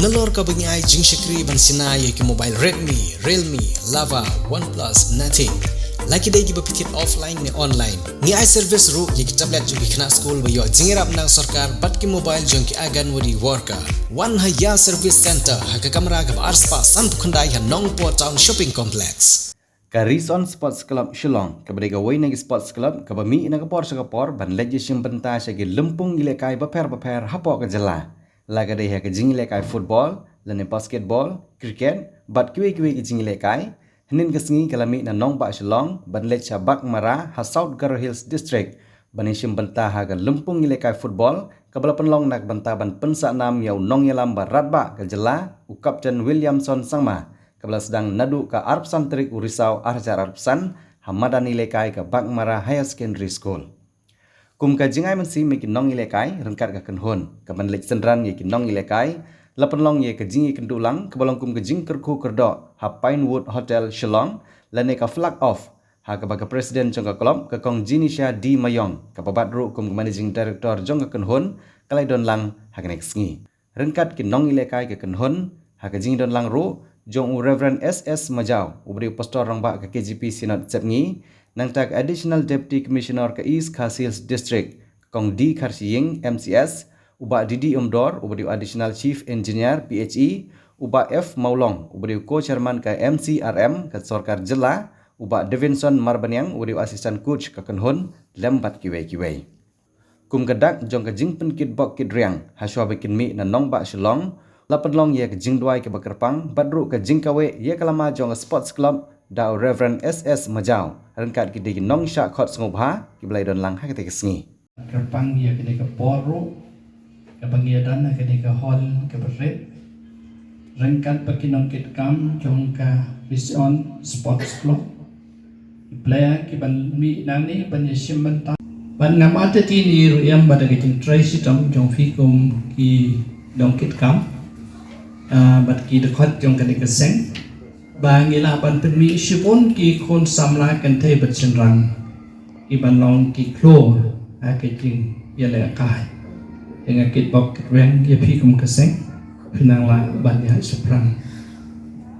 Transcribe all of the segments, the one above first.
Ngalor ka bengi ai jing shakri ban sinai ki mobile Redmi, Realme, Lava, OnePlus, Nothing. Laki dai ki bapikit offline ni online. Ni ai service ru ki tablet ju bikna school bayo jingirap nang sarkar bat ki mobile jong ki agan wadi worker. One Haya Service Center haka kamera ka arspa san khundai ha Nongpo Town Shopping Complex. Ka Rison Sports Club Shillong ka bade ka wai nagi sports club ka bami na ka por sa ka por ban leje sim benta sa ki lempung ile kai baper hapo ka jala laga dai ha ka jing ile kai football lane basketball cricket bat kiwe ki jing ile kai hinin ka singi kalami na nong ba Shillong ban leje bak mara ha South Garo Hills District bani sim benta ha ka lempung ile kai football ka balapan long nak benta ban pensa nam yau nong yalam barat ba ka jala u Captain Williamson sangma kabla sedang nadu ke Arpsan Terik Urisau Arjar Arpsan Hamadani Lekai ke Bakmara Higher Secondary School. Kum ka jingai mensi me kinong ilekai rengkat ka kenhon ka banlek sendran ye kinong ilekai lapan long ye ka jingi kendulang ke balong kum ka jing kerku kerdo ha Pinewood Hotel Shillong lane ka flag off ha ka baga presiden jong ka kolom ka kong Jinisha D Mayong ka babat ru kum managing director jong ka kenhon kalai don lang ha kanek sngi rengkat kinong ilekai ka kenhon ha ka jing don lang ru jong Reverend SS Majau ubri pastor rangba ke KGP Sinod Sepngi nang tak additional deputy commissioner ke East Khas Hills District kong D Kharsiying MCS uba Didi Umdor ubri additional chief engineer PHE uba F Maulong ubri co-chairman ke MCRM ke Sorkar Jela uba Davinson Marbanyang ubri assistant coach ke Kenhon lembat kiwei kum kedak jong ke jing penkit bok kit riang haswa bikin mi na nong ba Shillong lapan long ye ke jing duai ke bakerpang badru ke jing kawe ye kalama jong sports club da Reverend SS Majau rengkat ki di nong sha khot sngobha ki blai don lang ha ke sngi kerpang ye ke ke poru ke bangiadan ke ke hall ke berit rengkat pakinong kit kam jong ka vision sports club playa ki ban mi nani ban ye simbanta ban ngamate tini ru yam bada ke jing tracy tam jong fikum ki dong kit kam bat ki dekat jong kani keseng bangila ban penmi sipon ki kon samla kan te bat senrang ki ban long ki klo a ke jing yele kai dengan kit bok reng ye pi kum keseng pinang la ban ya seprang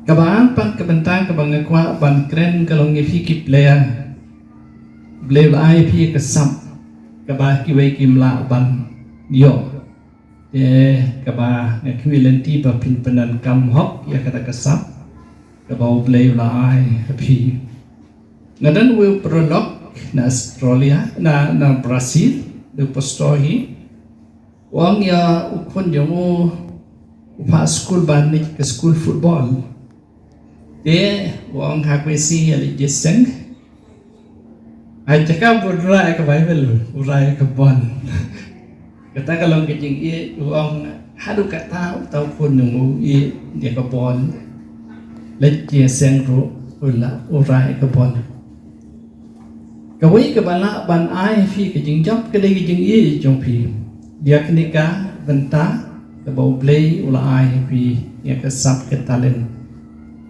kabang pan kebentang kabang kwa ban kren kalong ye pi ki player ble ai pi kesam kabah ki we ki mla ban yo kaba equivalenti ba pinpenan kam hok ya kata kesap kaba play lai happy ngadan we prolog na Australia na Brazil de postohi wang ya ukon jomo upa school banik ke school football de wang hakwesi ali jeseng ai cakap burai ke bible burai ke bon kata kalau kejing i uang hadu kata ataupun nunggu i dia kebon lejje sengru ulah urai kebon kawai kebala ban ai fi kejing job kedai kejing i jong fi dia kenika benta kebau play ulah ai fi dia kesap ke talent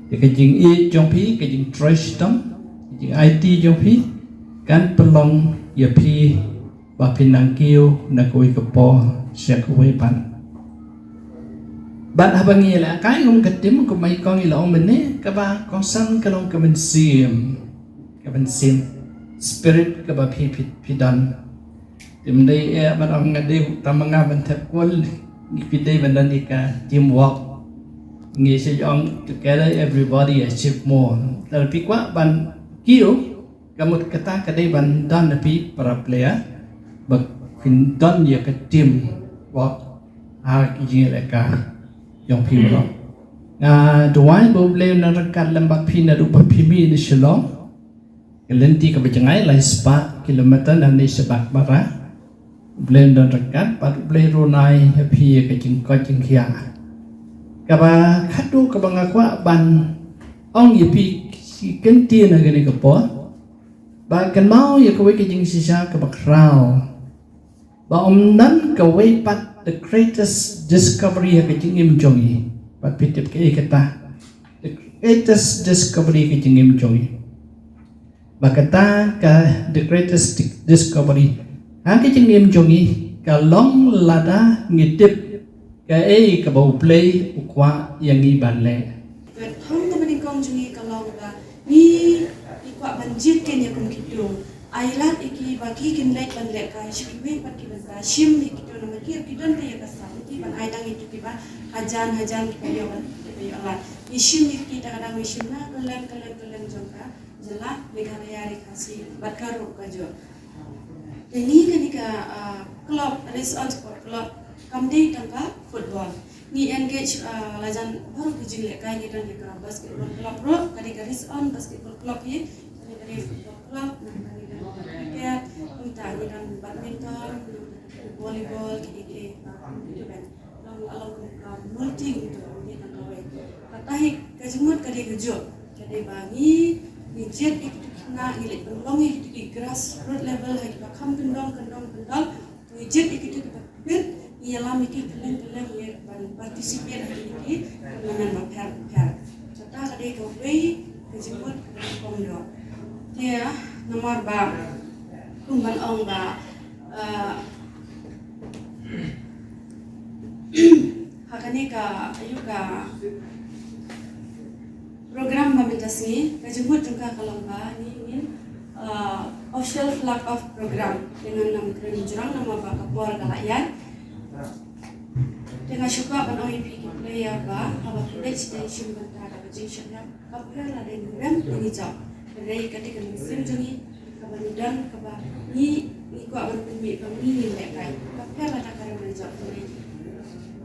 dia kejing i jong fi kejing trash tam kejing IT jong fi kan pelong ya fi ba pinang kiu na kui kepo sia kui pan ban habangi la kai ngom ketim ko mai kong ila om ne ka ba kong sang kalong ka ben sim spirit ka ba pi dan tim dei e ban am ngade tamanga ban thep kol ni pi dei ban ni ka teamwork ngi se jong together everybody achieve more dal pi kwa ban kiu kamut kata ka dei ban dan pi para player bak pinton ya ke tim wak ha ki le ka yong pi lo nga duai bo ble na rakat lembak pi na du pa pi mi ni Shillong kelenti ka bejangai lai spa kilometer na ni sebak bara ble na rakat pat ble ronai pi ke jing ko jing khia ka ba khatu ka banga kwa ban ong ye pi si kenti na gani ka po ba kan mau ya ka we ke jing sisa ka bakrao ba om nan ka way pat the greatest discovery ya kejing im jongi pat pitip ke kata the greatest discovery kejing im jongi ba kata ka the greatest discovery ha kejing im jongi ka long lada ngitip cái bầu play qua yang ni ban le But hong to maning kong jungi kalau ba ni ikwa banjit ken ya kum kitu ailat iki bagi kin lek ban lek kai shikwe pat ki ban shim ni kitu na makir kidon te ya kasam ti ban aidang itu ki ba hajan ki payo ban payo ala ni shim ni ki ta kadang shim na kalen jongka jela meghalaya ri khasi batkaro ka jo ini ketika klub resort sport club kamdei tangka football ni engage lajan baru kijing le kai ni dan ke basketball club ro kali garis on basketball club ye kali football club kali dan cricket kita ni dan badminton volleyball kini itu kan alam multi gitu ni dan kawe katahi kajimut kali gejo kali bangi ni jet itu kena ilik belong itu grassroots level hai bakam kendong ni jet itu kita ialah mikir kalian ya participate hari ini dengan per serta kadai kau kejemput kongdo dia nomor kumban ong hakane ka ayuka program bamitasi kejemput juga kalau ini official flag of program dengan nama keren jurang nama kapor kalayan dengan syukur ban OEP player ba haba kulit station bantara position ya kapra la den ram ni jauh dari ketika musim juni kabanidan kaba ni ko ban mi ni le kai kapra la ta kare ni jauh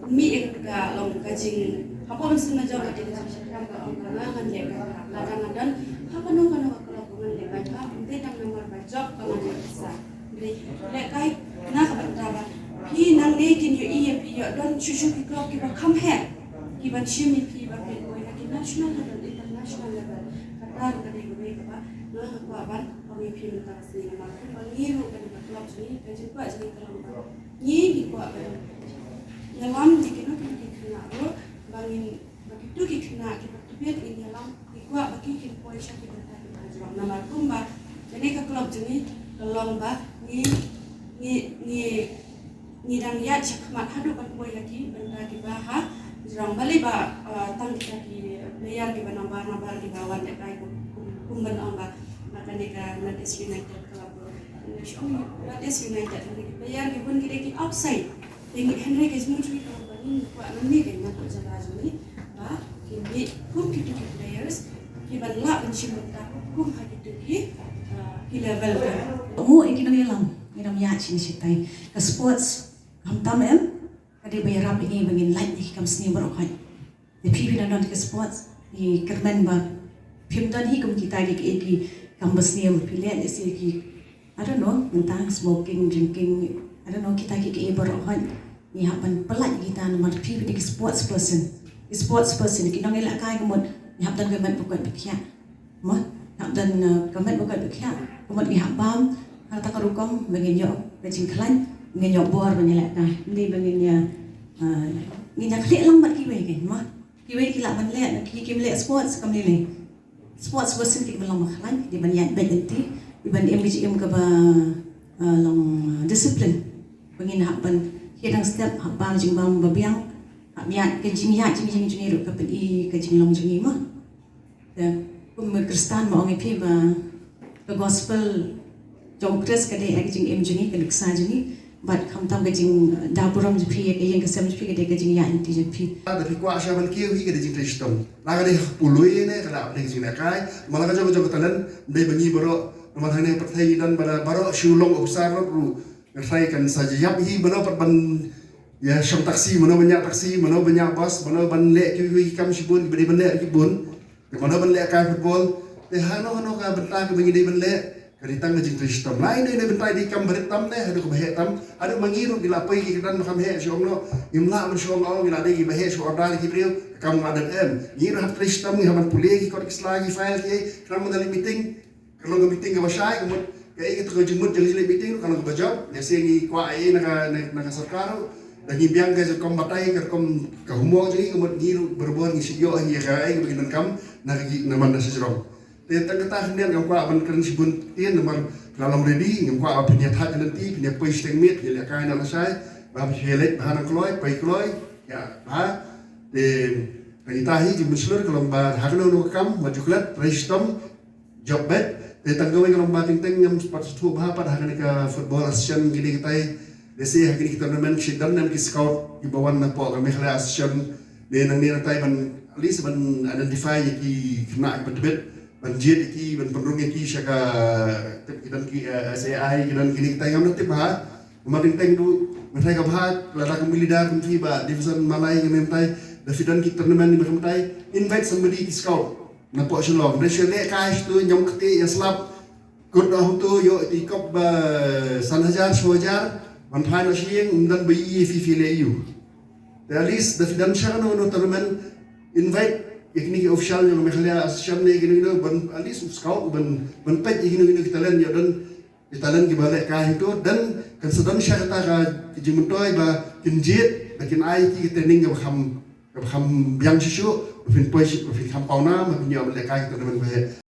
mi ka long kajing apa musim na jauh ketika syam ka on kana kan le ka la dan apa no kana kalau pengen le kai ha ente tang nomor ba job kana le sa le kai na ka bantaraพี่นั่งนี่กินอยู่พี่ดอนชูพี่กรอบกินแบบคำแหกกินแบบชิมพี่แบบเป็นคนกิน national level international level กระด้างกระดิ่งเลยกับว่าเนื้อหัวบ้านเอามีพี่มันตาสีมาคือบางยี่รูเป็นแบบกรอบชนิดเป็นชิ้นกว่าชนิดกระลงแบบยี่ดีกว่าเป็นยาล้ำดีกินน้ำกินขนาดรู้บางตู้กินขนาดกินแบบทุเรียนกินยาล้ำดีกว่าบางกินป่วยชากินแบบแต่เป็นจรองน้ำมันกุ้งแบบjadiกรอบชนิดกระลงแบบni dan ya cakmat hadu ban boy lagi benda di bawah jerang balik ba tang kita di layar di nambar di bawah dek kai kumban amba maka nika Nades United Club Nades United layar di pun kita outside dengan Henry Kesmun curi kalau bani kuat nanti dengan tu jaga juni ba kini kum kita players kita lah benci mentah kum hadi tu ki level Mu ikinang ilang ngiram ya chin sitai ka sports हम तम एम कदे bayar rap ini bangin light ni kam sni barok hai the people na don ke sports ni kermen ba phim don hi kum kita ki kam basni ul pile ne se ki I don't know tentang smoking drinking I don't know kita ki barok hai ni hapan pelat kita nomor people ki sports person ki nong elak kai kumot ni hap dan kemen bukan bekia mo hap dan kemen bukan bekia kumot ni hap bam kata karukom bangin yo kajing klan ngenyok bor banyak lah, ni bangnya, ngenyok klik lambat kiwe kan, mah kiwe kilak banyak, kiwe lihat sports kami ni, sports person kita belum makan, di banyak nanti, di banyak MBGM ke long disiplin, bangin hak ban, kadang setiap hak ban jingbang babiang, hak miat kencing jing ruk kapit kencing long jingi mah, dan pun Kristen mau ngepi gospel jongkres kadang kencing MBGM kadang sajini. But kam tam gajing dapuram jepi yang kesem jepi kadai gajing ya inti jepi. Ada fikwa asyaban kieu hi kadai jing Kristen. Lah kadai pului ne kada kadai jing nakai. Malah kajo tanan dai bangi baro nomor hane pertai dan baro shulong ubsar ru ngerai kan saja yap hi baro ban ya syam taksi mana banyak bas mana ban le kieu kam sibun beri ban le kibun. Mana ban le kai football. Te hano ka bentar ke bangi dai ban le Keritang ngajing Kristen lain ni bentai di kam beritam ne ada kebahe tam ada mangiru di lapai ki dan makam he syong no imla men syong no bila dei bahe syong order ki brio kam ngadang em ngiru hat Kristen ni haman pulih ki kodik selagi file ki kam dalam meeting kalau ke meeting ke basai kemudian kai kita ke jemut jadi meeting kalau ke bajab lese ni kwa ai naka sarkar dan biang ke kom batai ke kom ke humo jadi kemudian ngiru berbuat ngisi yo hi kai bagian kam nagi naman nasi jerong Tentang ketahanan yang kuat akan keren sibun tian nomor dalam ready yang kuat apa punya thaj nanti punya pay steng mit dia kai nala sai ba helet bahan kloi pay kloi ya de Pagitahi di Muslim kalau mbak hakno no kam majuklat reistom jobbet de tanggawe kalau mbak ting yang seperti itu bah pada hakni ka football asian gini kita desi hakni kita tournament sidan dan ki scout di bawah na po kami khala asian de nang ni tay ban at least ban identify ki kena betbet ban jid ki ban penrung ki syaka kita ki SAI kita gini kita ngam tip bah mating ting du mereka bah lada kumilida kum tiba division malai ngam tay Dafidan kita tournament di Bermutai, invite somebody to scout. Nampak Shillong. Dari Shillong cash tu nyom ketik yang selap. Kod dah tu yo tikop sanhajar swajar. Bantai nak siang dan bayi fifi leyu. At least Dafidan syarano no tournament invite yakni official yang mereka asian ni gini at least scout ban pet gini kita lain yo dan kita lain kibalik kah itu dan kan sedang syarata ka jimentoi ba kinjit bakin ai kita ning kam biang sisu, fin pois, fin kampau na, mabinyo mereka kita teman-teman